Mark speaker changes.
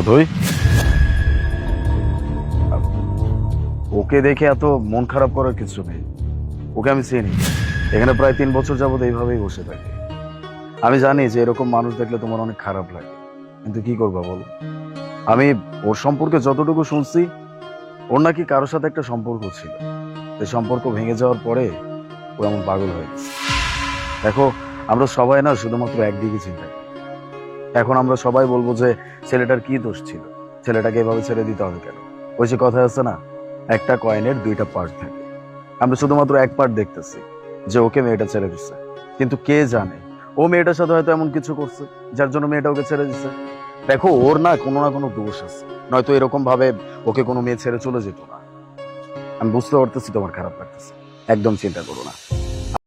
Speaker 1: অথই, ওকে দেখে এত মন খারাপ করার কিছু নেই। ওকে আমি চিনি, এখানে প্রায় 3 বছর যাবত এইভাবেই বসে থাকে। আমি জানি যে এরকম মানুষ দেখলে তোমার অনেক খারাপ লাগে, কিন্তু কি করবা বলো। আমি ওর সম্পর্কে যতটুকু শুনছি, ওর নাকি কারোর সাথে একটা সম্পর্ক ছিল। এই সম্পর্ক ভেঙে যাওয়ার পরে ও এমন পাগল হয়ে গেছে। দেখো, আমরা সবাই না শুধুমাত্র একদিকে চিন্তা করি। এখন আমরা সবাই বলবো যে ছেলেটার কি দোষ ছিল, ছেলেটাকে এভাবে ছেড়ে দিতে হবে কেন। ওই যে কথা আছে না, একটা কয়েনের দুইটা পার্ট থাকে। আমরা শুধুমাত্র এক পার্ট দেখতেছি, যে ওকে মেয়েটা ছেড়ে দিচ্ছে, কিন্তু কে জানে ও মেয়েটার সাথে হয়তো এমন কিছু করছে যার জন্য মেয়েটা ওকে ছেড়ে দিচ্ছে। দেখো, ওর না কোনো দোষ আছে, নয়তো এরকম ভাবে ওকে কোনো মেয়ে ছেড়ে চলে যেত না। আমি বুঝতে পারতেছি তোমার খারাপ লাগতেছে, একদম চিন্তা করো না।